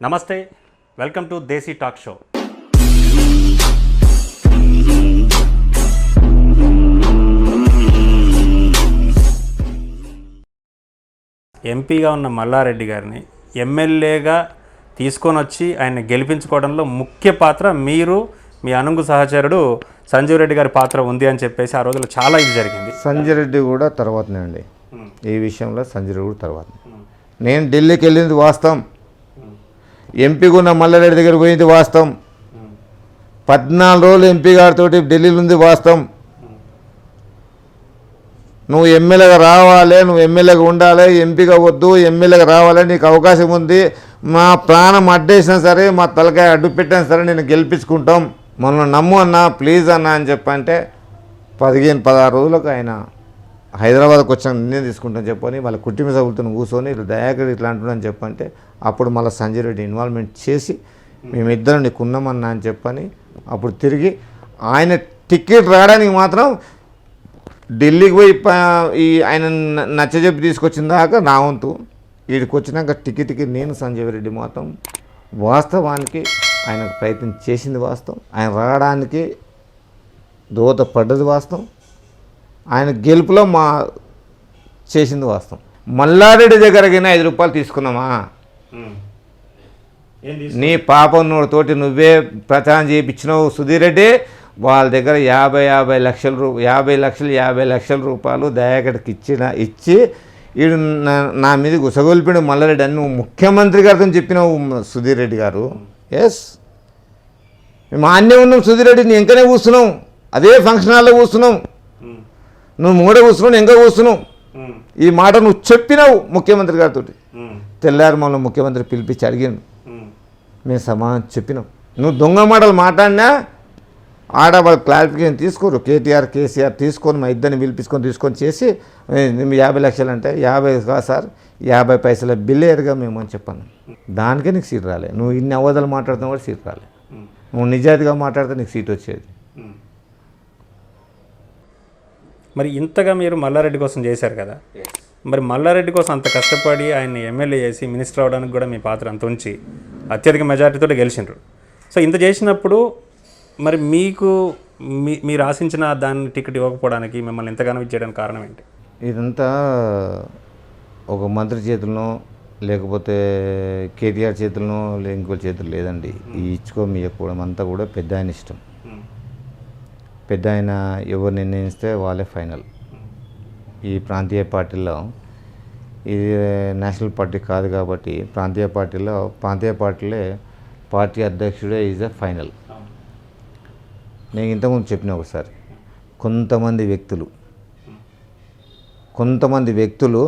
నమస్తే, welcome to desi talk show. ఎంపీగా ఉన్న మల్లారెడ్డి గారిని ఎమ్మెల్యేగా తీసుకొని వచ్చి ఆయన గెలిపించుకోవడంలో ముఖ్య పాత్ర మీరు, మీ అనుంగు సహచరుడు సంజీవ్ రెడ్డి గారి పాత్ర ఉంది అని చెప్పేసి ఆ రోజుల్లో చాలా ఇది జరిగింది. సంజయ్ రెడ్డి కూడా తర్వాతనే అండి, ఈ విషయంలో సంజయ్ రెడ్డి కూడా తర్వాత. నేను ఢిల్లీకి వెళ్ళింది వాస్తవం, ఎంపీగా ఉన్న మల్లారెడ్డి దగ్గర పోయింది వాస్తవం, 14 రోజులు ఎంపీ గారితో ఢిల్లీలో ఉంది వాస్తవం. నువ్వు ఎమ్మెల్యేగా రావాలి, నువ్వు ఎమ్మెల్యేగా ఉండాలి, ఎంపీగా వద్దు, ఎమ్మెల్యేగా రావాలి, నీకు అవకాశం ఉంది, మా ప్రాణం అడ్డేసినా సరే, మా తలకాయ అడ్డు పెట్టినా సరే నేను గెలిపించుకుంటాం, మనల్ని నమ్ము అన్న, ప్లీజ్ అన్న అని చెప్పంటే 15-16 రోజులకు ఆయన హైదరాబాద్కి వచ్చిన నిర్ణయం తీసుకుంటాను చెప్పని వాళ్ళ కుటుంబ సభ్యులతో కూర్చొని దయాకర్ ఇట్లా అంటున్నాను చెప్పంటే అప్పుడు మళ్ళీ సంజయ్ రెడ్డి ఇన్వాల్వ్మెంట్ చేసి మేమిద్దరం నీకు ఉన్నామన్నా అని చెప్పని అప్పుడు తిరిగి ఆయన టికెట్ రావడానికి మాత్రం ఢిల్లీకి పోయి ఆయన నచ్చజెప్పి తీసుకొచ్చిన దాకా నా వంతు. వీడికి వచ్చినాక టికెట్కి నేను సంజయ్ రెడ్డి మాత్రం వాస్తవానికి ఆయన ప్రయత్నం చేసింది వాస్తవం, ఆయన రావడానికి దోహదపడ్డది వాస్తవం, ఆయన గెలుపులో మా చేసింది వాస్తవం. మల్లారెడ్డి దగ్గరకైనా 5 రూపాయలు తీసుకున్నామా? నీ పాపన్నోడితోటి నువ్వే ప్రచారం చేయించినావు సుధీర్ రెడ్డి. వాళ్ళ దగ్గర 50 లక్షల రూపాయలు దయాకర్కి ఇచ్చి వీడు నా మీద గుసగొల్పిన మల్లారెడ్డి అని నువ్వు ముఖ్యమంత్రి గారితో చెప్పినావు సుధీర్ రెడ్డి గారు. ఎస్, మేము ఆన్నే ఉన్నాం సుధీర్ రెడ్డి, నీ ఇంకనే కూర్చున్నాం, అదే ఫంక్షన్ హాల్లో కూర్చున్నాం, నువ్వు మూడే కూర్చున్నావు, ఇంకా కూర్చున్నావు. ఈ మాట నువ్వు చెప్పినావు ముఖ్యమంత్రి గారితో. తెల్లారి మమ్మల్ని ముఖ్యమంత్రి పిలిపించి అడిగాను, మేము సమాధానం చెప్పినాం. నువ్వు దొంగ మాటలు మాట్లాడినా ఆడ వాళ్ళు క్లారిఫికేషన్ తీసుకోరు, కేటీఆర్ కేసీఆర్ తీసుకొని మా ఇద్దరిని తీసుకొని చేసి 50 లక్షలు అంటే 50 కాదు సార్, 50 పైసల బిల్లేరుగా మేము అని చెప్పాను. దానికే నీకు సీట్ రాలే. నువ్వు ఇన్ని అవధలు మాట్లాడుతున్నా కూడా సీట్ రాలే. నువ్వు నిజాయితీగా మాట్లాడితే నీకు సీట్ వచ్చేది. మరి ఇంతగా మీరు మల్లారెడ్డి కోసం చేశారు కదా, మరి మల్లారెడ్డి కోసం అంత కష్టపడి ఆయన్ని ఎమ్మెల్యే చేసి మినిస్టర్ అవడానికి కూడా మీ పాత్ర అంత ఉంచి అత్యధిక మెజారిటీతో గెలిచిండ్రు. సో ఇంత చేసినప్పుడు మరి మీకు మీరు ఆశించిన దాన్ని టికెట్ ఇవ్వకపోవడానికి, మిమ్మల్ని ఎంతగానో ఇచ్చేయడానికి కారణం ఏంటి? ఇదంతా ఒక మంత్రి చేతుల్లో లేకపోతే కేటీఆర్ చేతుల్లో ఇంకో చేతులు లేదండి. ఈ మీ ఇవ్వకపోవడం అంతా కూడా పెద్ద ఆయన ఇష్టం. పెద్ద ఆయన ఎవరు నిర్ణయిస్తే వాళ్ళే ఫైనల్. ఈ ప్రాంతీయ పార్టీలో ఇది నేషనల్ పార్టీ కాదు కాబట్టి ప్రాంతీయ పార్టీలే పార్టీ అధ్యక్షుడే ఈజ్ ఎ ఫైనల్. నేను ఇంతకుముందు చెప్పిన ఒకసారి, కొంతమంది వ్యక్తులు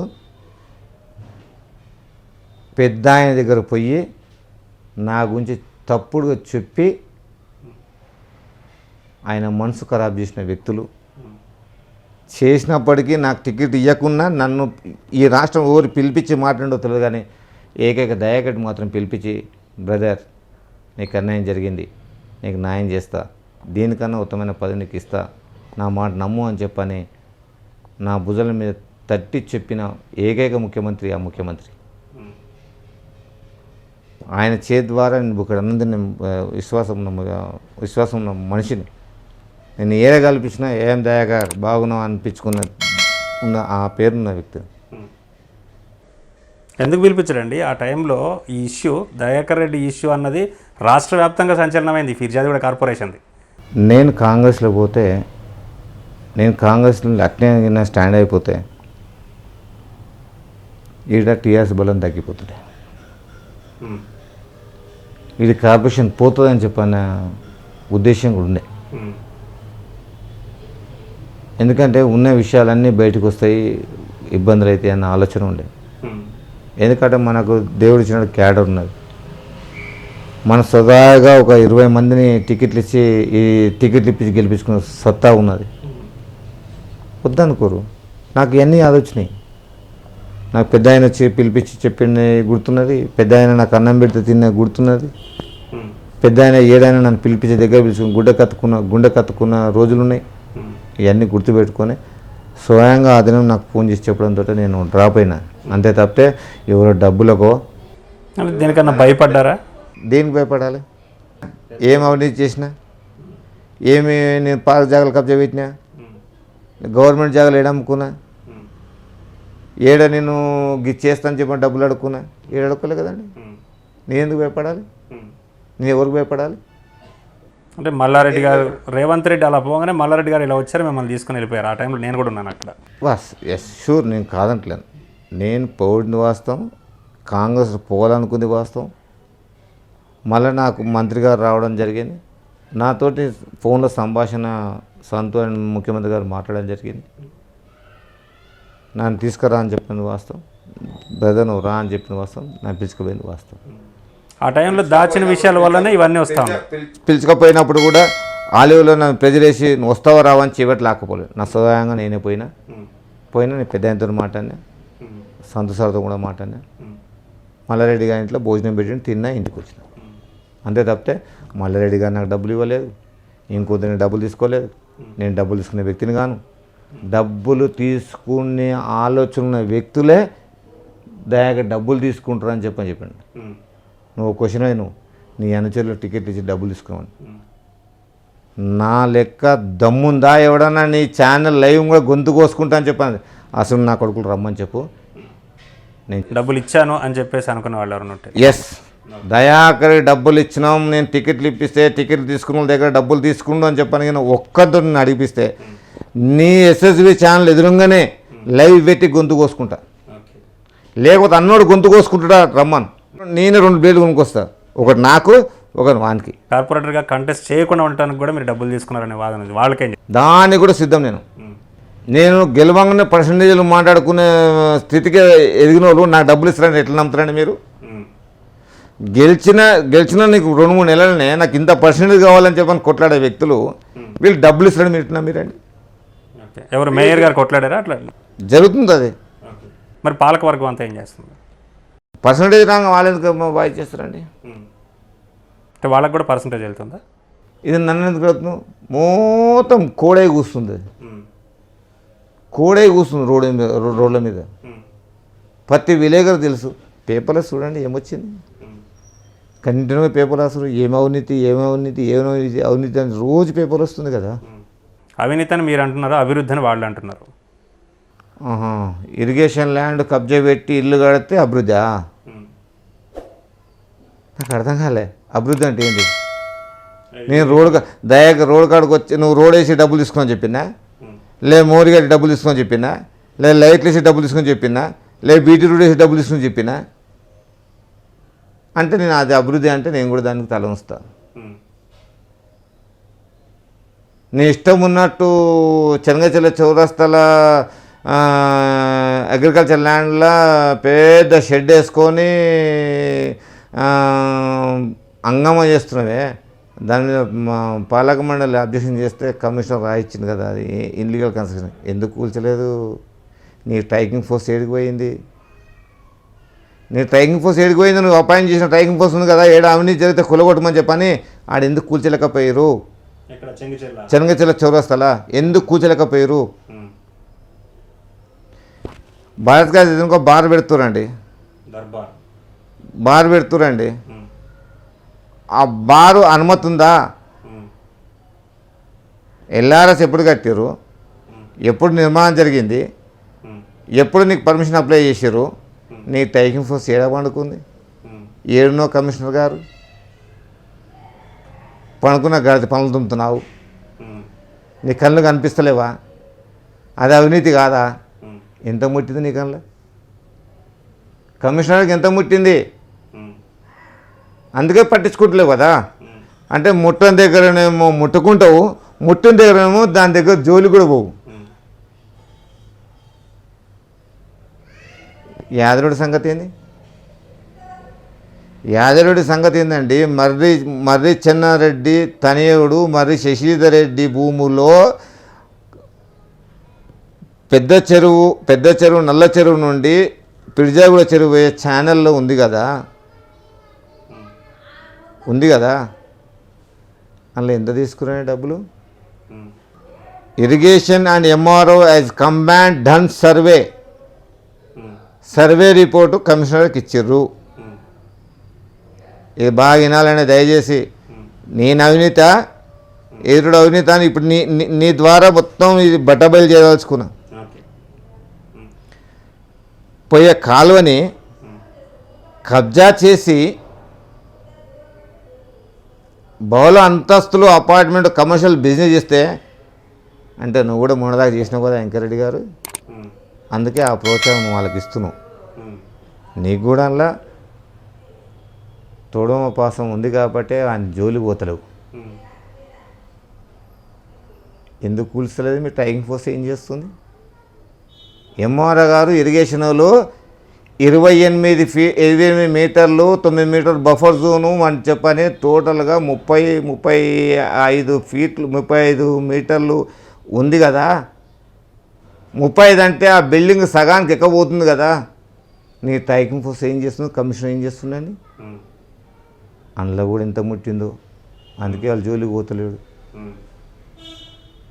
పెద్ద ఆయన దగ్గర పోయి నా గురించి తప్పుడుగా చెప్పి ఆయన మనసు ఖరాబ్ చేసిన వ్యక్తులు చేసినప్పటికీ నాకు టికెట్ ఇవ్వకుండా నన్ను ఈ రాష్ట్రం ఎవరు పిలిపించి మాట్లాడో తెలియదు కానీ ఏకైక దయాకర్ని మాత్రం పిలిపించి, బ్రదర్ నీకు అన్యాయం జరిగింది, నీకు న్యాయం చేస్తా, దీనికన్నా ఉత్తమమైన పదవి నీకు ఇస్తా, నా మాట నమ్ము అని చెప్పని నా భుజాల మీద తట్టి చెప్పిన ఏకైక ముఖ్యమంత్రి ఆ ముఖ్యమంత్రి. ఆయన చేతి ద్వారా నేను ఇక్కడ అన్నది విశ్వాసం ఉన్న మనిషిని నేను ఏదో కల్పించినా ఏం దయాకర్ బాగున్నావు అనిపించుకున్న ఆ పేరున్న వ్యక్తి. ఎందుకు పిలిపించారండి ఆ టైంలో? ఈ ఇష్యూ, దయాకర్ రెడ్డి ఇష్యూ అన్నది రాష్ట్ర వ్యాప్తంగా సంచలనమైంది, ఫిర్యాదుగూడ కార్పొరేషన్ది. నేను కాంగ్రెస్లో పోతే, నేను కాంగ్రెస్లో అట్నే స్టాండ్ అయిపోతే ఈడ టీఆర్ఎస్ బలం తగ్గిపోతుంది, ఇది కార్పొరేషన్ పోతుందని చెప్పిన ఉద్దేశం కూడా ఉండే. ఎందుకంటే ఉన్న విషయాలన్నీ బయటకు వస్తాయి, ఇబ్బందులు అవుతాయి అన్న ఆలోచన ఉండే. ఎందుకంటే మనకు దేవుడు ఇచ్చిన క్యాడర్ ఉన్నది, మన సదాగా ఒక 20 మందిని టికెట్లు ఇప్పించి గెలిపించుకున్న సత్తా ఉన్నది. వద్దనుకోరు, నాకు ఇవన్నీ ఆలోచనాయి. నాకు పెద్ద ఆయన వచ్చి పిలిపించి చెప్పిన గుర్తున్నది, పెద్ద ఆయన నాకు అన్నం పెడితే తిన్న గుర్తున్నది, పెద్ద ఆయన ఏదైనా నన్ను పిలిపించి దగ్గర పిలుచుకుని గుండె కత్తుకున్న రోజులు ఉన్నాయి. ఇవన్నీ గుర్తుపెట్టుకొని స్వయంగా ఆ దినం నాకు ఫోన్ చేసి చెప్పడంతో నేను డ్రాప్ అయినా, అంతే తప్పితే ఎవరో డబ్బులకో అంటే దేనికన్నా భయపడ్డారా? దేనికి భయపడాలి? ఏం అవినీతి చేసినా, ఏమి నేను పార్క్ జాగాలు కబ్జా పెట్టినా, గవర్నమెంట్ జాగాలు ఏడమ్ముకున్నా, ఏడ నేను చేస్తాను చెప్పని డబ్బులు అడుక్కున్నా, ఏడు అడుక్కోలే కదండి. నేను ఎందుకు భయపడాలి? నేను ఎవరికి భయపడాలి? అంటే మల్లారెడ్డి గారు, రేవంత్ రెడ్డి అలా పోగానే మల్లారెడ్డి గారు ఇలా వచ్చారు, మిమ్మల్ని తీసుకుని వెళ్ళిపోయారు. ఆ టైంలో నేను కూడా ఉన్నాను అక్కడ. ఎస్ షూర్, నేను కాదంటలేను. నేను పోయింది వాస్తవం, కాంగ్రెస్ పోవాలనుకుంది వాస్తవం. మళ్ళీ నాకు మంత్రి గారు రావడం జరిగింది, నాతోటి ఫోన్లో సంభాషణ సంతు అని ముఖ్యమంత్రి గారు మాట్లాడడం జరిగింది. నన్ను తీసుకురా అని చెప్పింది వాస్తవం, బ్రదర్ నువ్వు రా అని చెప్పిన వాస్తవం, నన్ను పిలుచుకుపోయింది వాస్తవం. ఆ టైంలో దాచిన విషయాల వల్లనే ఇవన్నీ వస్తా ఉన్నాయి. పిలుచుకపోయినప్పుడు కూడా ఆలివ్లో నన్ను ప్రెజరేసి నువ్వు వస్తావా రావని చివరి లేకపోలేదు. నా స్వయంగా నేనే పోయినా నేను పెద్ద ఆయనతో మాట్లాడినా, సంతు సార్తో కూడా మాట్లాడినా, మల్లారెడ్డి గారి ఇంట్లో భోజనం పెట్టి తిన్నా, ఇంటికి వచ్చిన. అంతే తప్పితే మల్లారెడ్డి గారు నాకు డబ్బులు ఇవ్వలేదు, ఇంకొందరిని డబ్బులు తీసుకోలేదు, నేను డబ్బులు తీసుకునే వ్యక్తిని కాను. డబ్బులు తీసుకునే ఆలోచన ఉన్న వ్యక్తులే దయాగా డబ్బులు తీసుకుంటారని చెప్పాను. నువ్వు క్వశ్చన్ అయ్యి నువ్వు నీ అనుచరులు టికెట్లు ఇచ్చి డబ్బులు తీసుకున్నావు. నా లెక్క దమ్ముందా ఎవడన్నా నీ ఛానల్ లైవ్ కూడా గొంతు కోసుకుంటా అని చెప్పాను. అసలు నా కొడుకులు రమ్మని చెప్పు, నేను డబ్బులు ఇచ్చాను అని చెప్పేసి అనుకునే వాళ్ళు ఎవరు ఉంటే. ఎస్, దయాకరి డబ్బులు ఇచ్చినాం, నేను టికెట్లు ఇప్పిస్తే టికెట్లు తీసుకున్న వాళ్ళ దగ్గర డబ్బులు తీసుకుండు అని చెప్పాను. కానీ ఒక్కరితో నేను అడిగిపిస్తే నీ ఎస్ఎస్బి ఛానల్ ఎదురుగానే లైవ్ పెట్టి గొంతు కోసుకుంటా, లేకపోతే అన్నోడు గొంతు కోసుకుంటాడా రమ్మను. నేను 2 బ్లేడ్లు కొనుక్కొస్తా, ఒకటి నాకు, ఒకటి వానికి. కార్పొరేటర్గా కంటెస్ట్ చేయకుండా ఉండటానికి కూడా మీరు డబ్బులు తీసుకున్నారనే వాదన ఉంది. వాళ్ళకేం దానికి కూడా సిద్ధం. నేను గెలవంగానే పర్సంటేజ్లు మాట్లాడుకునే స్థితికి ఎదిగిన వాళ్ళు నాకు డబ్బులు ఇస్తారని ఎట్లా నమ్ముతారండి మీరు? గెలిచిన నీకు 2-3 నెలలనే నాకు ఇంత పర్సంటేజ్ కావాలని చెప్పని కొట్లాడే వ్యక్తులు వీళ్ళు డబ్బులు ఇస్తారని మీరు ఎట్లా మీరండి? ఎవరు మేయర్ గారు కొట్లాడారా? అట్లా జరుగుతుంది అది. మరి పాలకవర్గం అంతా ఏం చేస్తుంది? పర్సంటేజ్ రాగా వాళ్ళు ఎందుకు బాగా చేస్తారండి? అంటే వాళ్ళకి కూడా పర్సంటేజ్ వెళ్తుందా? ఇది నన్ను ఎందుకు వెళ్తున్నావు? మొత్తం కోడే కూస్తుంది, కోడే కూస్తుంది రోడ్ల మీద. ప్రతి విలేకరు తెలుసు, పేపర్లో చూడండి ఏమొచ్చింది, కంటిన్యూగా పేపర్ రాస్తారు. ఏమవినీతి అవినీతి అని రోజు పేపర్ వస్తుంది కదా. అవినీతి అని మీరు అంటున్నారు, అభివృద్ధి అని వాళ్ళు అంటున్నారు. ఇరిగేషన్ ల్యాండ్ కబ్జా పెట్టి ఇల్లు కడితే అభివృద్ధా? నాకు అర్థం కాలే. అభివృద్ధి అంటే ఏంటి? నేను రోడ్ కాడికి వచ్చి నువ్వు రోడ్ వేసి డబ్బులు తీసుకొని చెప్పినా, లే మోరీ కట్టి డబ్బులు తీసుకొని చెప్పినా, లే లైట్లు వేసి డబ్బులు తీసుకొని చెప్పినా, లే బీటీ రోడ్ వేసి డబ్బులు తీసుకొని చెప్పినా అంటే నేను అది అభివృద్ధి అంటే నేను కూడా దానికి తల ఉంచుతాను. నీ ఇష్టం ఉన్నట్టు చెనగచెల్ల చౌరస్తాల అగ్రికల్చర్ ల్యాండ్లో పెద్ద షెడ్ వేసుకొని అంగమ చేస్తున్నావే, దాని మీద పాలక మండలి అబ్జెక్షన్ చేస్తే కమిషనర్ రాయిచ్చింది కదా, అది ఇన్లీగల్ కన్స్ట్రక్షన్. ఎందుకు కూల్చలేదు? నీ ట్రైకింగ్ ఫోర్స్ ఏడికి పోయింది? నువ్వు అపాయింట్ చేసిన ట్రైకింగ్ ఫోర్స్ ఉంది కదా, అవినీతి జరిగితే కులగొట్టమని చెప్పని ఆడ ఎందుకు కూల్చలేకపోయారు? చెనగచెల్ల చౌరస్తాలా ఎందుకు కూల్చలేకపోయారు? భారత్ గారు ఇంకో బార్ పెడుతురండి, ఆ బారు అనుమతి ఉందా? ఎల్ఆర్ఎస్ ఎప్పుడు కట్టారు? ఎప్పుడు నిర్మాణం జరిగింది? ఎప్పుడు నీకు పర్మిషన్ అప్లై చేశారు? నీ టైకింగ్ ఫోర్స్ ఏడా పండుకుంది? ఏడునో కమిషనర్ గారు పనుకున్న గడిచి పనులు తుమ్ముతున్నావు, నీ కళ్ళు కనిపిస్తలేవా? అది అవినీతి కాదా? ఎంత ముట్టింది నీ కళ్ళ? కమిషనర్కి ఎంత ముట్టింది? అందుకే పట్టించుకుంటలేవు కదా. అంటే ముట్టని దగ్గరనేమో ముట్టుకుంటావు, ముట్టిన దగ్గరేమో దాని దగ్గర జోలి కూడా పోవు. యాదరుడి సంగతి ఏంది? యాదరుడి సంగతి ఏందండి? మర్రి చెన్నారెడ్డి తనయుడు మర్రి శశిధర్ రెడ్డి భూములో పెద్ద చెరువు నల్ల చెరువు నుండి పిర్జాగూడ చెరువు పోయే ఛానల్లో ఉంది కదా, అందులో ఎంత తీసుకున్నాయి డబ్బులు? Irrigation and MRO as combined done survey report కమిషనర్కి ఇచ్చిర్రు. ఇది బాగా వినాలని దయచేసి, నేను అవినీత ఎదురుడు అవినీత అని ఇప్పుడు నీ ద్వారా మొత్తం ఇది బట్టబయలు చేయదలుచుకున్నా. పోయే కాలువని కబ్జా చేసి బహుళ అంతస్తులు అపార్ట్మెంట్ కమర్షియల్ బిజినెస్ చేస్తే అంటే నువ్వు కూడా మొన్నదాకా చేసినావు కదా వెంకరెడ్డి గారు, అందుకే ఆ ప్రోత్సాహం వాళ్ళకి ఇస్తున్నావు. నీకు కూడా అలా తోడోపాసం ఉంది కాబట్టి ఆయన జోలి పోతలేవు. ఎందుకు కూల్చలేదు? మీ టైగింగ్ ఫోర్స్ ఏం చేస్తుంది? ఎంఆర్ఓ గారు ఇరిగేషన్లో 28 మీటర్లు 9 మీటర్లు బఫర్ జోను అని చెప్పని టోటల్గా 35 మీటర్లు ఉంది కదా. 35 అంటే ఆ బిల్డింగ్ సగానికి ఎక్కబోతుంది కదా. నీ టైగింగ్ ఫోర్స్ ఏం చేస్తుంది? కమిషన్ ఏం చేస్తుందని అందులో కూడా ఎంత ముట్టిందో. అందుకే వాళ్ళు జోలికి పోతలేడు.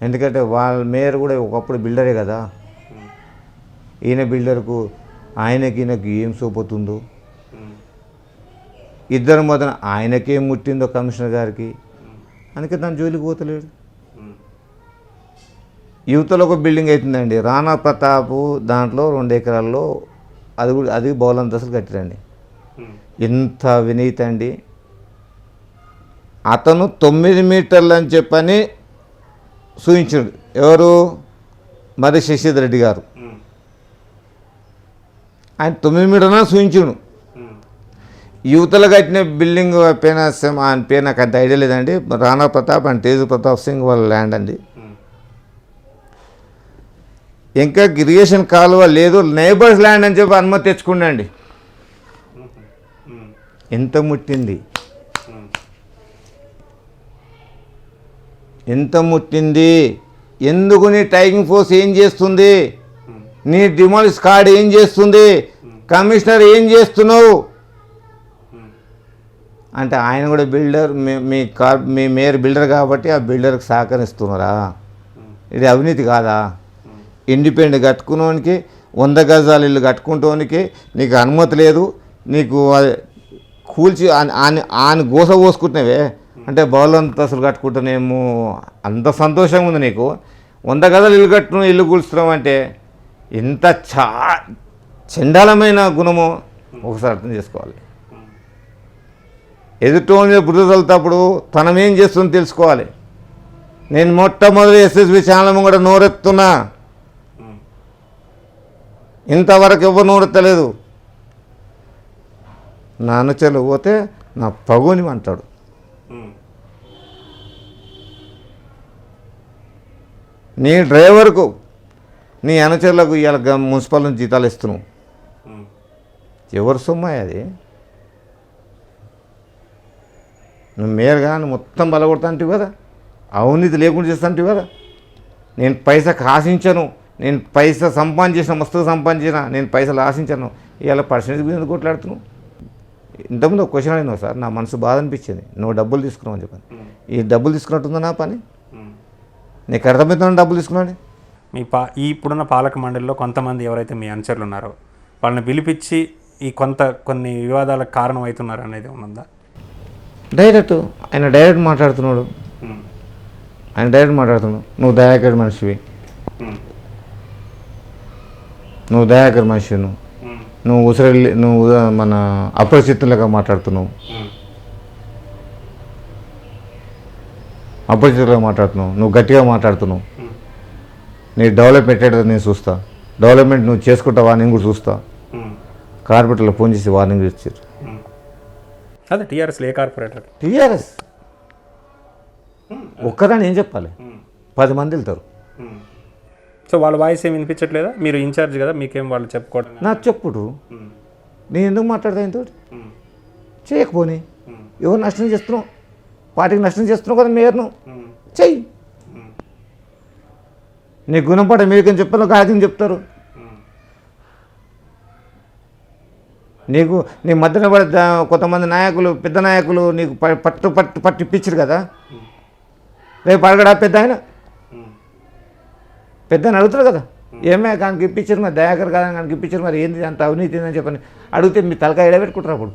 ఎందుకంటే వాళ్ళ మేయర్ కూడా ఒకప్పుడు బిల్డరే కదా. ఈయన బిల్డర్కు ఆయనకి ఈయనకి ఏం సోపోతుందో, ఇద్దరు మొదన ఆయనకేం ముట్టిందో కమిషనర్ గారికి, అందుకే దాని జోలికి పోతలేడు. యువతలో ఒక బిల్డింగ్ అవుతుందండి రాణా ప్రతాప్, దాంట్లో 2 ఎకరాల్లో అది బౌలంతస్తులు కట్టిరండి. ఎంత వినీతి అండి. అతను 9 మీటర్లు అని చెప్పని చూపించాడు. ఎవరు? మరి శశిధర్ రెడ్డి గారు. ఆయన 9 మీటర్న చూపించాడు. యువతలు కట్టిన బిల్డింగ్ పైన ఆయన పేరు నాకు అంత ఐడియా లేదండి. రాణా ప్రతాప్ అండ్ తేజు ప్రతాప్ సింగ్ వాళ్ళ ల్యాండ్ అండి. ఇంకా ఇరిగేషన్ కాలువ లేదు, నైబర్స్ ల్యాండ్ అని చెప్పి అనుమతి తెచ్చుకున్నాండి. ఎంత ముట్టింది, ఎంత ముట్టింది. ఎందుకు నీ టైగింగ్ ఫోర్స్ ఏం చేస్తుంది? నీ డిమాలిష్ కార్డ్ ఏం చేస్తుంది? కమిషనర్ ఏం చేస్తున్నావు అంటే ఆయన కూడా బిల్డర్, మీ మేయర్ బిల్డర్ కాబట్టి ఆ బిల్డర్కి సహకరిస్తున్నారా? ఇది అవినీతి కాదా? ఇండిపెండెంట్ కట్టుకునేవానికి 100 గజాలు ఇల్లు కట్టుకుంటానికి నీకు అనుమతి లేదు. నీకు కూల్చి ఆయన గోస పోసుకుంటున్నావే అంటే బౌలంతస్తులు కట్టుకుంటున్నామో అంత సంతోషంగా ఉంది నీకు. 100 గజాలు ఇల్లు కట్టుకుని ఇల్లు కూల్చున్నావు అంటే ఎంత చండాలమైన గుణమో ఒకసారి అర్థం చేసుకోవాలి. ఎదుటోని మీద బురద చల్లుతప్పుడు తనమేం చేస్తుందో తెలుసుకోవాలి. నేను మొట్టమొదటి ఎస్ఎస్బి ఛానల్ కూడా నోరెత్తున్నా, ఇంతవరకు ఎవరు నోరెత్తలేదు. నా అనుచరులు పోతే నా పగుని అంటాడు. నీ డ్రైవర్కు నీ అనుచరులకు ఇవాళ మున్సిపల్ నుంచి జీతాలు ఇస్తున్నావు. ఎవరు సొమ్మాయి అది? నువ్వు మేయర్గా మొత్తం బలగొడతా అంటివి కదా, అవినీతి లేకుండా చేస్తా అంటివి కదా. నేను పైసకు ఆశించను, నేను పైసా సంపాదించిన మస్తుగా సంపాదించిన, నేను పైసలు ఆశించను. ఇవాళ పర్సెంటేజ్ మీద కొట్లాడుతున్నావు. ఇంతకుముందు ఒక క్వశ్చన్ అడిగినావు సార్, నా మనసు బాధ అనిపించింది. నువ్వు డబ్బులు తీసుకున్నావు అని చెప్పాను. ఈ డబ్బులు తీసుకున్నట్టుందా నా పని? నీకు అర్థమవుతున్నా డబ్బులు తీసుకున్నాడు? ఇప్పుడున్న పాలక మండలిలో కొంతమంది ఎవరైతే మీ అనుచరులు ఉన్నారో వాళ్ళని పిలిపించి కొన్ని వివాదాలకు కారణం అవుతున్నారు అనేది ఉందా? ఆయన డైరెక్ట్ మాట్లాడుతున్నాడు. నువ్వు దయాకర్ మనిషివి, నువ్వు ఉసిరెళ్ళి నువ్వు మన అపరిచితులుగా మాట్లాడుతున్నావు, నువ్వు గట్టిగా మాట్లాడుతున్నావు. నీ డెవలప్మెంట్ ఏంటో నేను చూస్తా, డెవలప్మెంట్ నువ్వు చేసుకుంటావా నేను కూడా చూస్తా. కార్పొరేటర్లో ఫోన్ చేసి వార్నింగ్ ఇచ్చారు. అదే టీఆర్ఎస్లో ఏ కార్పొరేటర్? టీఆర్ఎస్ ఒక్కదాన్ని ఏం చెప్పాలి? 10 మంది వెళ్తారు. సో వాళ్ళ వాయిస్ ఏమి వినిపించట్లేదా? మీరు ఇన్ఛార్జ్ కదా, మీకేం వాళ్ళు చెప్పుకోవడం? నాకు చెప్పుడు, నేను ఎందుకు మాట్లాడతా ఇంతో చేయకపోని. ఎవరు నష్టం చేస్తున్నావు? పార్టీకి నష్టం చేస్తున్నావు కదా మేయర్ను, చెయ్యి. నీ గుణపాఠ మీకేం చెప్పాలో కాదని చెప్తారు. నీ మధ్యన పడే కొంతమంది నాయకులు, పెద్ద నాయకులు నీకు పట్టిప్పించారు కదా. రేపు అడగడా పెద్ద ఆయన అడుగుతారు కదా, ఏమే కానికి ఇప్పించారు మరి, దయాకర్ కాదని కానికి ఇప్పించారు మరి, ఏంది అంత అవినీతి అని చెప్పని అడిగితే మీ తలకాయ ఎడబెట్టుకుంటారు. అప్పుడు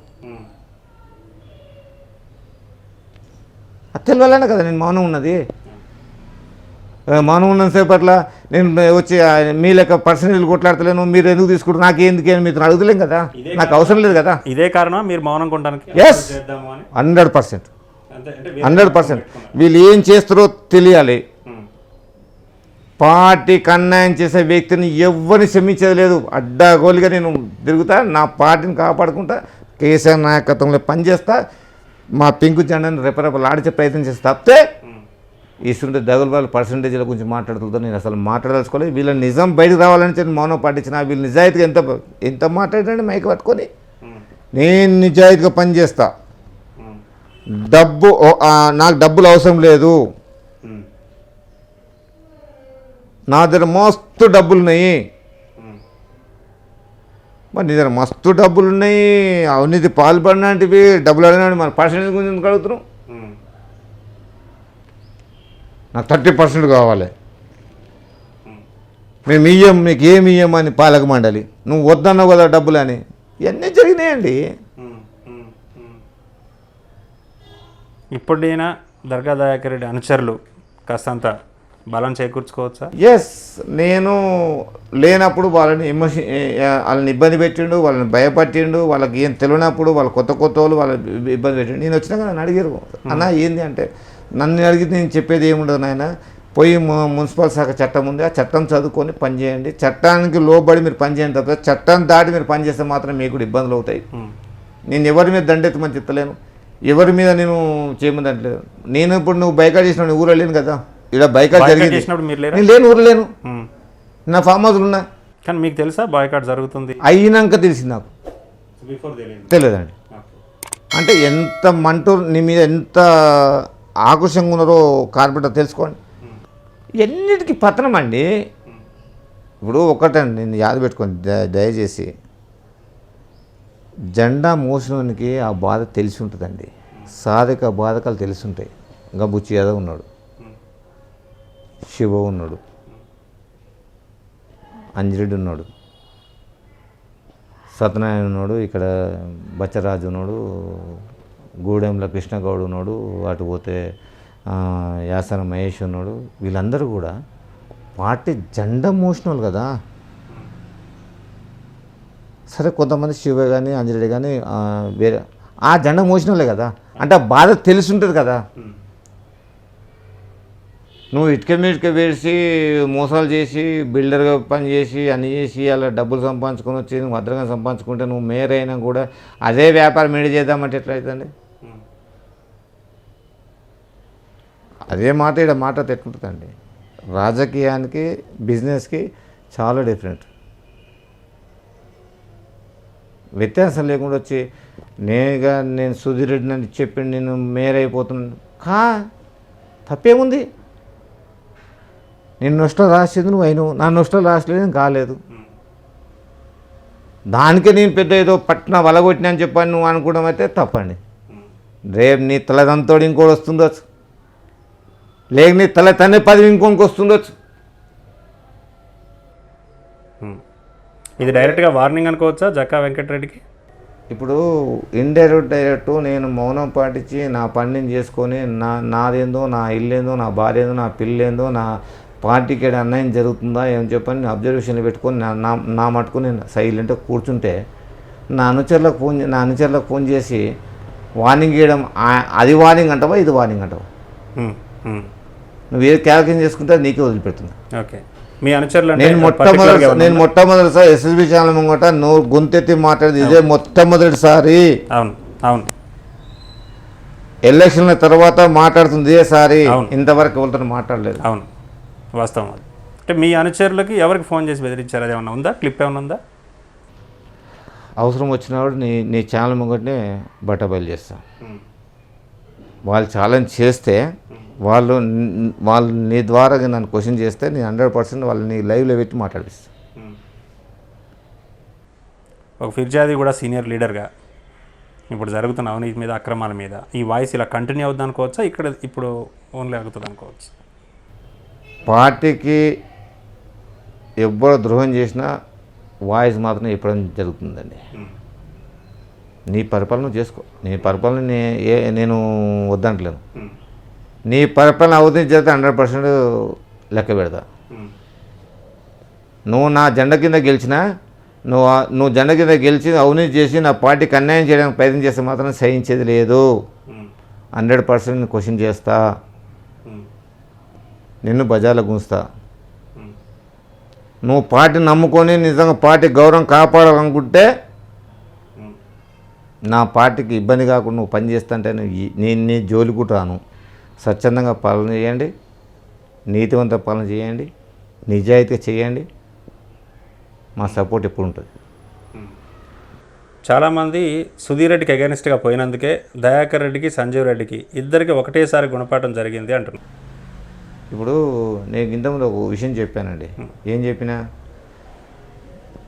అది తెలియాలనే కదా నేను మౌనం ఉన్నది. మౌనం ఉన్నంతసేపు అట్లా నేను వచ్చి మీ లెక్క పర్సనల్ కొట్లాడతలేను, మీరు ఎందుకు తీసుకుంటారు, నాకు ఎందుకేమి మీరు అడుగుతలేం కదా, నాకు అవసరం లేదు కదా. ఇదే కారణం మీరు మౌనం కొనడానికి? ఎస్, 100%. వీళ్ళు ఏం చేస్తారో తెలియాలి. పార్టీకి అన్యాయం చేసే వ్యక్తిని ఎవరిని క్షమించేది లేదు. అడ్డాగోలుగా నేను తిరుగుతా, నా పార్టీని కాపాడుకుంటా, కేసీఆర్ నాయకత్వంలో పనిచేస్తా, మా పింకు జెండాను రెపరెపలాడించే ప్రయత్నం చేస్తా. తప్పితే ఇస్తుంటే దగులుబాలు పర్సంటేజ్ల గురించి మాట్లాడుతుందో నేను అసలు మాట్లాడదలుచుకోలేదు. వీళ్ళ నిజం బయటకు రావాలని చెప్పి మౌనం పాటించిన వీళ్ళు నిజాయితీగా ఎంత మాట్లాడారండి మైక్ పట్టుకొని. నేను నిజాయితీగా పనిచేస్తా, నాకు డబ్బులు అవసరం లేదు, నా దగ్గర మస్తు డబ్బులున్నాయి. మరి నీ దగ్గర మస్తు డబ్బులున్నాయి, అవినీతి పాల్పడినవి డబ్బులు అడిగినాడు, మన పర్సెంటేజ్ గురించి ఎందుకు అడుగుతున్నాం? నాకు 30% కావాలి, మేము ఇయ్యం, మీకు ఏమి ఇయ్యమని పాలక మండలి, నువ్వు వద్దన్నావు కదా డబ్బులు అని. ఇవన్నీ జరిగినాయండి. ఇప్పుడైనా దర్గా దయాకర్ రెడ్డి అనుచరులు కాస్తంత బలం చేకూర్చుకోవచ్చా? ఎస్, నేను లేనప్పుడు వాళ్ళని వాళ్ళని ఇబ్బంది పెట్టిండు, వాళ్ళని భయపట్టిండు, వాళ్ళకి ఏం తెలియనప్పుడు వాళ్ళు కొత్త వాళ్ళు వాళ్ళని ఇబ్బంది పెట్టిండు. నేను వచ్చినాక నన్ను అడిగారు, అన్న ఏంది అంటే, నన్ను అడిగితే నేను చెప్పేది ఏముండదు నాయన, పోయి మున్సిపల్ శాఖ చట్టం ఉంది, ఆ చట్టం చదువుకొని పనిచేయండి, చట్టానికి లోబడి మీరు పనిచేయండి, తప్ప చట్టాన్ని దాటి మీరు పనిచేస్తే మాత్రం మీకు కూడా ఇబ్బందులు అవుతాయి. నేను ఎవరి మీద దండెత్తమని చెప్తలేను, ఎవరి మీద నేను చేయమని అంటలేదు. నేను ఇప్పుడు నువ్వు బైకాట్ చేసిన ఊరు వెళ్ళాను కదా, ఇలా బైకాట్ జరిగింది, నేను లేను, ఊరు లేను, నా ఫామ్ హౌస్లు ఉన్నా. కానీ మీకు తెలుసా బాయ్కాట్ జరుగుతుంది? అయినాక తెలిసింది నాకు, తెలియదండి. అంటే ఎంత మంటూ నీ మీద ఎంత ఆకర్షంగా ఉన్నారో కార్పొరేటర్ తెలుసుకోండి. ఎన్నిటికీ పతనం అండి. ఇప్పుడు ఒకటండి, నేను యాద పెట్టుకోండి దయచేసి, జెండా మోసినోనికి ఆ బాధ తెలిసి ఉంటుందండి, సాధక బాధకాలు తెలిసి ఉంటాయి. ఇంకా బుచ్చి యాదవ్ ఉన్నాడు, శివ ఉన్నాడు, అంజిరెడ్డి ఉన్నాడు, సత్యనారాయణ ఉన్నాడు, ఇక్కడ బచ్చరాజు ఉన్నాడు, గూడెంల కృష్ణగౌడ్ ఉన్నాడు, అటు పోతే యాసన మహేష్ ఉన్నాడు. వీళ్ళందరూ కూడా పార్టీ జెండా మోసిన వాళ్ళు కదా. సరే, కొంతమంది శివ కానీ అంజరెడ్డి కానీ వేరే ఆ జెండా మోసిన వాళ్ళే కదా, అంటే ఆ బాధ తెలిసి ఉంటుంది కదా. నువ్వు ఇటుక వేసి మోసాలు చేసి బిల్డర్గా పని చేసి అన్ని చేసి అలా డబ్బులు సంపాదించుకొని వచ్చి నువ్వు భద్రంగా సంపాదించుకుంటే నువ్వు మేయర్ అయినా కూడా అదే వ్యాపారం ఏడు చేద్దామంటే ఎట్లయితుంది? అదే మాట ఇక్కడ మాట ఎట్లుంటుందండి. రాజకీయానికి బిజినెస్కి చాలా డిఫరెంట్, వ్యత్యాసం లేకుండా వచ్చి నేను సుధీర్ రెడ్డి అని చెప్పి నేను మేయర్ అయిపోతున్నాను తప్పేముంది? నేను నష్టం రాసేది నువ్వు అయినావు, నా నష్టం రాసలేదు, కాలేదు. దానికే నేను పెద్ద ఏదో పట్టిన వలగొట్టినా అని చెప్పని నువ్వు అనుకోవడం అయితే తప్పండి. రేపు నీ తలదంతోడు ఇంకోటి వస్తుండొచ్చు, లేక నీ తల తనే పదవి ఇంకోనికి వస్తుండొచ్చు. ఇది డైరెక్ట్గా వార్నింగ్ అనుకోవచ్చా జక్కా వెంకటరెడ్డికి? ఇప్పుడు డైరెక్ట్ నేను మౌనం పాటించి నా పని నేను చేసుకొని నాదేందో, నా ఇల్లేందో, నా భార్య ఏందో, నా పిల్లేందో, నా పార్టీకి అన్యాయం జరుగుతుందా ఏం చెప్పని అబ్జర్వేషన్లు పెట్టుకొని నా మటుకు నేను సైలెంట్గా కూర్చుంటే నా అనుచరులకు ఫోన్ చేసి వార్నింగ్ ఇవ్వడం, అది వార్నింగ్ అంటావా ఇది వార్నింగ్ అంటావా? నువ్వు ఏ క్యాల్కులేషన్ చేసుకుంటే నీకే వదిలిపెడుతుంది. ఓకే, మీ అనుచరులు నేను మొట్టమొదటిసారి ఎస్ఎస్బి ఛానల్ ముంగట నువ్వు గొంతెత్తి మాట్లాడేది ఇదే మొట్టమొదటిసారి. అవును అవును, ఎలక్షన్ల తర్వాత మాట్లాడుతుంది ఇదేసారి, ఇంతవరకు ఎవరితో మాట్లాడలేదు. అవును, వాస్తవం. అంటే మీ అనుచరులకి ఎవరికి ఫోన్ చేసి బెదిరించారు, అది ఏమన్నా ఉందా? క్లిప్ ఏమన్నా ఉందా? అవసరం వచ్చినప్పుడు నీ ఛానల్ ముంగటనే బట్టబయలు చేస్తా. వాళ్ళు ఛాలెంజ్ చేస్తే వాళ్ళు నీ ద్వారా నన్ను క్వశ్చన్ చేస్తే నేను 100% వాళ్ళని లైవ్లో పెట్టి మాట్లాడిస్తాను. ఒక ఫిర్యాది కూడా సీనియర్ లీడర్గా ఇప్పుడు జరుగుతున్న అవినీతి మీద, అక్రమాల మీద ఈ వాయిస్ ఇలా కంటిన్యూ అవుతుంది అనుకోవచ్చా, ఇక్కడ ఇప్పుడు ఓన్లీ ఆగుతుంది అనుకోవచ్చు? పార్టీకి ఎవ్వరు ద్రోహం చేసినా వాయిస్ మాత్రం ఎప్పుడైనా జరుగుతుందండి. నీ పరిపాలన చేసుకో, నీ పరిపాలన నేను వద్దంటలేను, నీ పరిపాలన అవినీతి చేస్తే 100% లెక్క పెడతా. నువ్వు నా జెండా కింద గెలిచినా నువ్వు జెండా కింద గెలిచి అవినీతి చేసి నా పార్టీకి అన్యాయం చేయడానికి ప్రయత్నం చేస్తే మాత్రం సహించేది లేదు. 100% క్వశ్చన్ చేస్తా, నిన్ను బజార్లో గుంచుతా. నువ్వు పార్టీ నమ్ముకొని నిజంగా పార్టీ గౌరవం కాపాడాలనుకుంటే నా పార్టీకి ఇబ్బంది కాకుండా నువ్వు పని చేస్తుంటే నేను నీ జోలికి రాను. స్వచ్ఛందంగా పాలన చేయండి, నీతివంత పాలన చేయండి, నిజాయితీగా చేయండి. మా సపోర్ట్ ఎప్పుడు ఉంటుంది. చాలామంది సుధీర్ రెడ్డికి అగైనిస్ట్గా పోయినందుకే దయాకర్ రెడ్డికి సంజీవ్ రెడ్డికి ఇద్దరికి ఒకటేసారి గుణపాఠం జరిగింది అంటున్నారు. ఇప్పుడు నేను ఇంతకుముందు ఒక విషయం చెప్పానండి. ఏం చెప్పినా,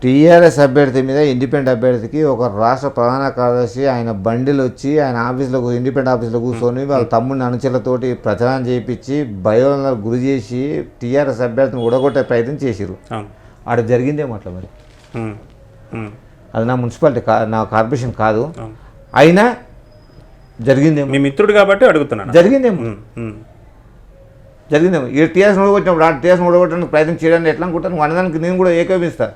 టీఆర్ఎస్ అభ్యర్థి మీద ఇండిపెండెంట్ అభ్యర్థికి ఒక రాష్ట్ర ప్రధాన కార్యదర్శి ఆయన బండిలు వచ్చి ఆయన ఆఫీస్లో ఇండిపెండెంట్ ఆఫీస్లో కూర్చొని వాళ్ళ తమ్ముడిని అనుచరులతోటి ప్రచారం చేయించి భయోలకు గురి చేసి టీఆర్ఎస్ అభ్యర్థిని ఉడగొట్టే ప్రయత్నం చేసిరు. ఆడ జరిగిందేమో అట్లా. మరి అది నా మున్సిపాలిటీ నా కార్పొరేషన్ కాదు, అయినా జరిగిందేమో. మీ మిత్రుడు కాబట్టి అడుగుతున్నాను. జరిగిందేమో. ఈ టీఆర్ఎస్ ఓడగొట్టినప్పుడు ఆ టీఆర్ఎస్ ఓడగొట్టడానికి ప్రయత్నం చేయడానికి ఎట్లా అనుకుంటాను, వండడానికి నేను కూడా ఏకీభవిస్తాను.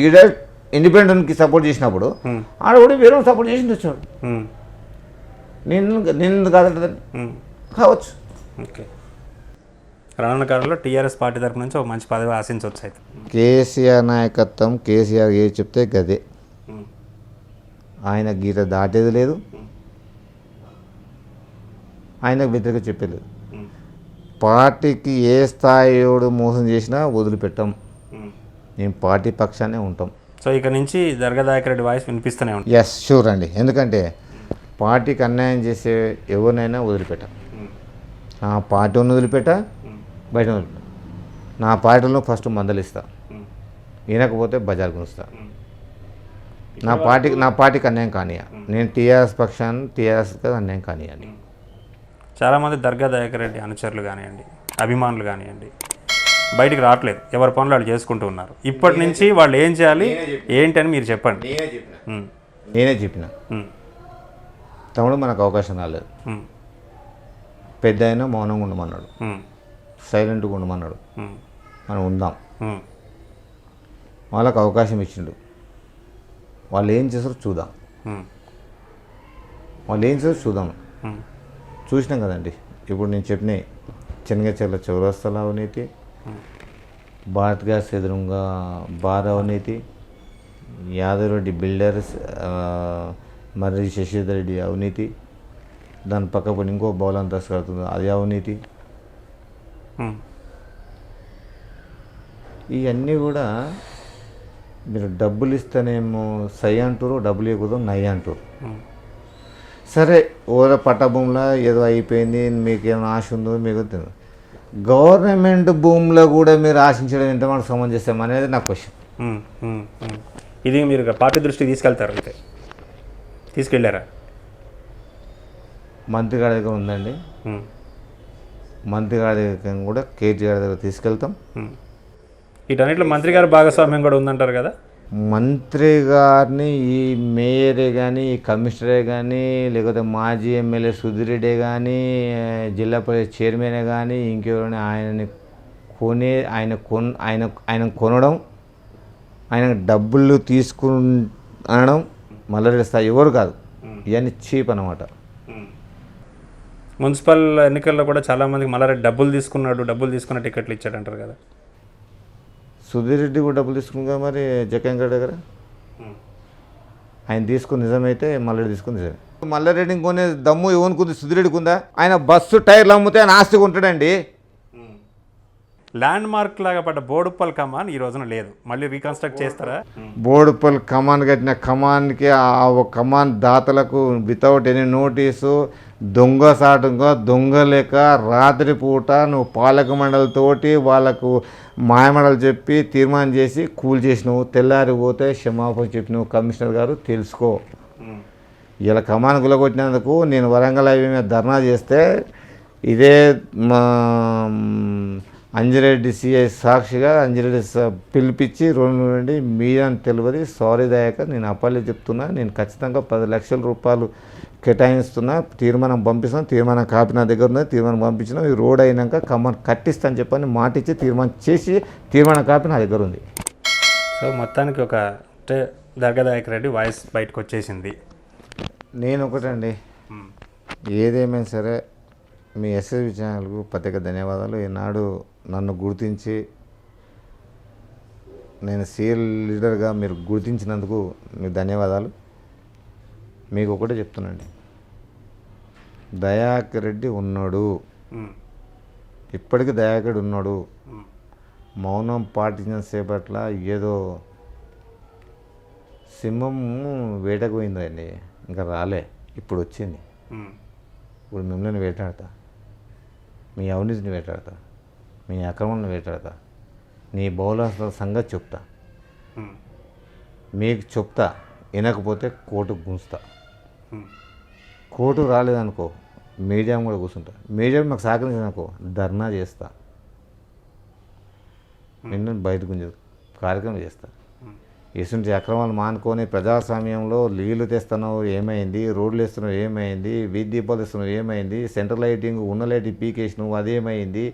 ఈడ ఇండిపెండెంట్కి సపోర్ట్ చేసినప్పుడు ఆడ కూడా వేరే సపోర్ట్ చేసి వచ్చాడు. నేను కాదంటే కావచ్చు. ఓకే, రానున్న కాలంలో టీఆర్ఎస్ పార్టీ తరపు నుంచి ఒక మంచి పదవి ఆశించవచ్చు. అయితే కేసీఆర్ నాయకత్వం, కేసీఆర్ ఏ చెప్తే గదే. ఆయన గీత దాటేది లేదు, ఆయనకు వ్యతిరేకంగా చెప్పలేదు. పార్టీకి ఏ స్థాయియోడు మోసం చేసినా వదిలిపెట్టాం. మేము పార్టీ పక్షానే ఉంటాం. సో ఇక నుంచి దయాకర్ రెడ్డి వాయిస్ వినిపిస్తూనే ఉంటాం. ఎస్, షూర్ అండి. ఎందుకంటే పార్టీకి అన్యాయం చేసే ఎవరినైనా వదిలిపెట్టాం. నా పార్టీని వదిలిపెట్టా, బయట వదిలిపెట్టా. నా పార్టీలో ఫస్ట్ మందలిస్తా, వినకపోతే బజార్ గుంచుతా. నా పార్టీకి అన్యాయం కానియా. నేను టీఆర్ఎస్ పక్షాన్ని టీఆర్ఎస్కి అన్యాయం కానియండి. చాలామంది దయాకర్ రెడ్డి అనుచరులు కానివ్వండి, అభిమానులు కానివ్వండి, బయటికి రావట్లేదు, ఎవరి పనులు వాళ్ళు చేసుకుంటూ ఉన్నారు. ఇప్పటి నుంచి వాళ్ళు ఏం చేయాలి ఏంటి అని మీరు చెప్పండి. నేనే చెప్పిన తమ్ముడు మనకు అవకాశం రాలేదు. పెద్ద అయినా మౌనంగా ఉండమన్నాడు, సైలెంట్గా ఉండమన్నాడు. మనం ఉందాం. వాళ్ళకు అవకాశం ఇచ్చిండు. వాళ్ళు ఏం చేస్తారో చూద్దాం. చూసినాం కదండి. ఇప్పుడు నేను చెప్పిన చెన్నగచెర్ల చౌరస్తాల అవినీతి, భారత్ గ్యాస్ ఎదురుగా బార్ అవినీతి, యాదవరెడ్డి బిల్డర్స్, మర్రి శశిధర్ రెడ్డి అవినీతి, దాని పక్కపడి ఇంకో బౌలంతస్తు కడుతుంది అది అవినీతి. ఇవన్నీ కూడా మీరు డబ్బులు ఇస్తేనేమో సై అంటారు, డబ్బులు ఇవ్వకూడదు నై అంటారు. సరే, ఓర పట్టభూమిలో ఏదో అయిపోయింది, మీకేమైనా ఆశ ఉందో మీకు తెలియదు. గవర్నమెంట్ భూమిలో కూడా మీరు ఆశించడం ఎంత మనకు సమంజసం అనేది నా క్వశ్చన్. ఇది మీరు పార్టీ దృష్టికి తీసుకెళ్తారు, అంటే తీసుకెళ్ళారా? మంత్రి గారి దగ్గర ఉందండి. మంత్రి గారి దగ్గర కూడా కేటీఆర్ దగ్గర తీసుకెళ్తాం. వీటన్నిటిలో మంత్రి గారి భాగస్వామ్యం కూడా ఉందంటారు కదా. మంత్రి గారిని ఈ మేయరే కానీ, ఈ కమిషనరే కానీ, లేకపోతే మాజీ ఎమ్మెల్యే సుధీర్ రెడ్డే కానీ, జిల్లా పరిషత్ చైర్మనే కానీ, ఇంకెవరైనా ఆయన కొనడం, ఆయన డబ్బులు తీసుకునడం మల్లారెడ్డి స్థాయి ఎవరు కాదు. ఇవన్నీ చీప్ అన్నమాట. మున్సిపల్ ఎన్నికల్లో కూడా చాలామందికి మల్లారెడ్డి డబ్బులు తీసుకున్న టికెట్లు ఇచ్చాడంటారు కదా. సుధీర్ రెడ్డి కూడా డబ్బులు తీసుకున్నా మరి జగన్ గారి దగ్గర. ఆయన తీసుకుని నిజమైతే మల్లారెడ్డి తీసుకుని నిజమే. మల్లారెడ్డిని కొనే దమ్ము ఎవరికి సుధీర్ రెడ్డికి ఉందా? ఆయన బస్సు టైర్లు అమ్మితే ఆయన ఆస్తిగా ఉంటాడండి. ల్యాండ్ మార్క్ లాగా పడ్డ బోడుప్పల్ కమాన్ ఈ రోజున లేదు, మళ్ళీ రీకన్స్ట్రక్ట్ చేస్తారా? బోడుప్పల్ కమాన్ కట్టిన కమాన్కి ఆ కమాన్ దాతలకు వితౌట్ ఎనీ నోటీసు దొంగ లేక రాత్రిపూట నువ్వు పాలక మండలితోటి వాళ్ళకు మాయమండలు చెప్పి తీర్మానం చేసి కూల్ చేసినావు. తెల్లారి పోతే క్షమాపణ చెప్పినావు. కమిషనర్ గారు తెలుసుకో. ఇలా కమాన్ గులగొట్టినందుకు నేను వరంగల్ హైవే మీద ధర్నా చేస్తే ఇదే అంజిరెడ్డి సిఐ సాక్షిగా అంజిరెడ్డి పిలిపించి 2 నుండి మీదని తెలియదు, సారీ దయాకర్, నేను అప్పాలి చెప్తున్నా, నేను ఖచ్చితంగా 10 లక్షల రూపాయలు కేటాయిస్తున్నా, తీర్మానం పంపిస్తాం, తీర్మానం కాపీ నా దగ్గర ఉన్నది, తీర్మానం పంపించినాం, ఈ రోడ్ అయినాక కట్టిస్తా అని చెప్పని మాట ఇచ్చి తీర్మానం చేసి తీర్మానం కాపీ నా దగ్గర ఉంది. సో మొత్తానికి ఒక అంటే దర్గా దయాకర్ రెడ్డి వాయిస్ బయటకు వచ్చేసింది. నేను ఒకటండి, ఏదేమైనా సరే మీ ఎస్ఎస్బి ఛానల్కు ప్రత్యేక ధన్యవాదాలు. ఈనాడు నన్ను గుర్తించి నేను సీఎల్ లీడర్గా మీరు గుర్తించినందుకు మీకు ధన్యవాదాలు. మీకు ఒకటే చెప్తున్నాండి, దయాకర్ రెడ్డి ఉన్నాడు, ఇప్పటికీ దయాకర్ ఉన్నాడు. మౌనం పాటించిన సేపట్ల ఏదో సింహం వేటకు పోయిందండి, ఇంకా రాలే, ఇప్పుడు వచ్చింది. ఇప్పుడు మిమ్మల్ని వేటాడతా, మీ అవినీతిని వేటాడతా, మీ అక్రమాలను వేటాడతా, నీ బౌలాస్తుల సంగతి చెప్తా, మీకు చెప్తా. వినకపోతే కోర్టుకు గుంచుతా. కోర్టు రాలేదనుకో మీడియా కూడా కూర్చుంటా. మీడియా మాకు సహకరించదనుకో ధర్నా చేస్తా, నిన్ను బయటకు కార్యక్రమం చేస్తా. ఇటువంటి అక్రమాలు మానుకొని ప్రజాస్వామ్యంలో నీళ్లు తెస్తున్నావు ఏమైంది, రోడ్లు వేస్తున్నావు ఏమైంది, వీధి దీపాలు వేస్తున్నావు ఏమైంది, సెంట్రల్ లైటింగ్ ఉన్న లైట్ పీకేసినావు అదేమైంది,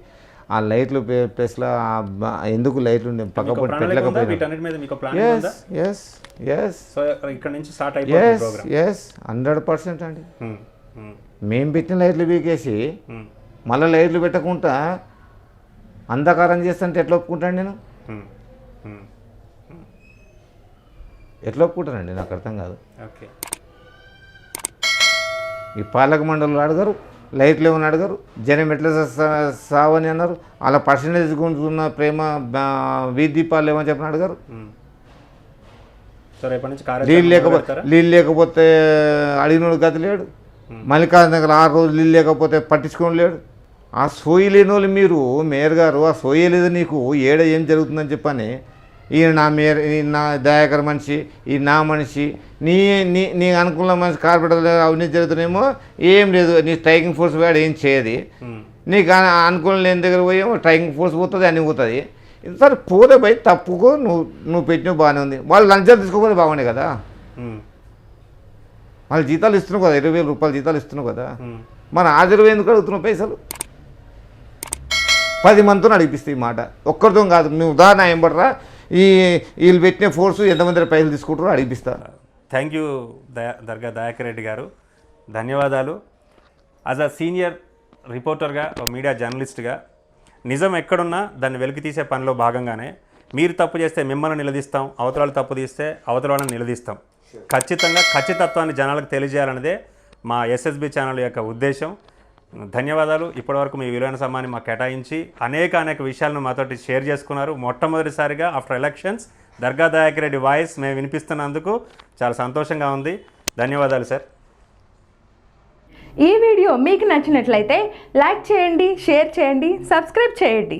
ఆ లైట్లు ప్లస్లో ఎందుకు లైట్లు పక్కపోతే పెట్టలేకపోయినా 100% అండి. మేము పెట్టిన లైట్లు పీకేసి మళ్ళీ లైట్లు పెట్టకుండా అంధకారం చేస్తుంటే ఎట్లా ఒప్పుకుంటాను నేను? ఎట్లా ఒప్పుకుంటానండి? నాకు అర్థం కాదు. ఈ పాలక మండలి అడగరు, లైట్లు ఏమని అడగరు, జనం ఎట్లా సావని అన్నారు, అలా పర్సంటేజ్ గుంటున్న ప్రేమ వీధి దీపాలు ఏమని చెప్పని అడగరు. నీళ్ళు లేకపోతే అడిగినోడు గతి లేడు, మల్లికార్జున దగ్గర 6 రోజులు నీళ్ళు లేకపోతే పట్టించుకోని లేడు. ఆ సోయి లేని వాళ్ళు మీరు మేయర్ గారు, ఆ సోయి లేదు నీకు, ఏడ ఏం జరుగుతుందని చెప్పని ఈయన నా మేయర్, నా దయాకర్ మనిషి, ఈ నా మనిషి, నీ నీ నీ అనుకూల మనిషి కార్పొరేటర్ అవినీతి జరుగుతున్నాయేమో, ఏం లేదు, నీ స్ట్రైకింగ్ ఫోర్స్ వాడు ఏం చేయదు, నీకు అనుకూలం లేని దగ్గర పోయేమో స్ట్రైకింగ్ ఫోర్స్ పోతుంది, అన్నీ పోతుంది. సరే పోతే పోయి తప్పుకో, నువ్వు పెట్టినవి బాగానే ఉంది. వాళ్ళు లంచాలు తీసుకోకపోతే బాగుండే కదా, వాళ్ళు జీతాలు ఇస్తున్నావు కదా, 20,000 రూపాయలు జీతాలు ఇస్తున్నావు కదా, మన హాజరు ఎందుకు అడుగుతున్నావు పైసలు? 10 మందితో నడిపిస్తాయి ఈ మాట, ఒక్కరితో కాదు. నువ్వు ఉదాహరణ ఏం పడరా, వీళ్ళు పెట్టిన ఫోర్సు ఎంతమంది పైసలు తీసుకుంటారో అడిగిస్తా. థ్యాంక్ యూ దర్గా దయాకర్ రెడ్డి గారు, ధన్యవాదాలు. యాజ్ అ సీనియర్ రిపోర్టర్గా, మీడియా జర్నలిస్ట్గా నిజం ఎక్కడున్నా దాన్ని వెలికి తీసే పనిలో భాగంగానే మీరు తప్పు చేస్తే మిమ్మల్ని నిలదీస్తాం, అవతలాలు తప్పు తీస్తే అవతలాలను నిలదీస్తాం. ఖచ్చితంగా ఖచ్చితత్వాన్ని జనాలకు తెలియజేయాలన్నదే మా ఎస్ఎస్బి ఛానల్ యొక్క ఉద్దేశం. ధన్యవాదాలు. ఇప్పటివరకు మీ విలువైన సమయాన్ని మాకు కేటాయించి అనేక విషయాలను మాతోటి షేర్ చేసుకున్నారు. మొట్టమొదటిసారిగా ఆఫ్టర్ ఎలక్షన్స్ దర్గా దయాకర్ రెడ్డి వాయిస్ మేము వినిపిస్తున్నందుకు చాలా సంతోషంగా ఉంది. ధన్యవాదాలు సార్. ఈ వీడియో మీకు నచ్చినట్లయితే లైక్ చేయండి, షేర్ చేయండి, సబ్స్క్రైబ్ చేయండి.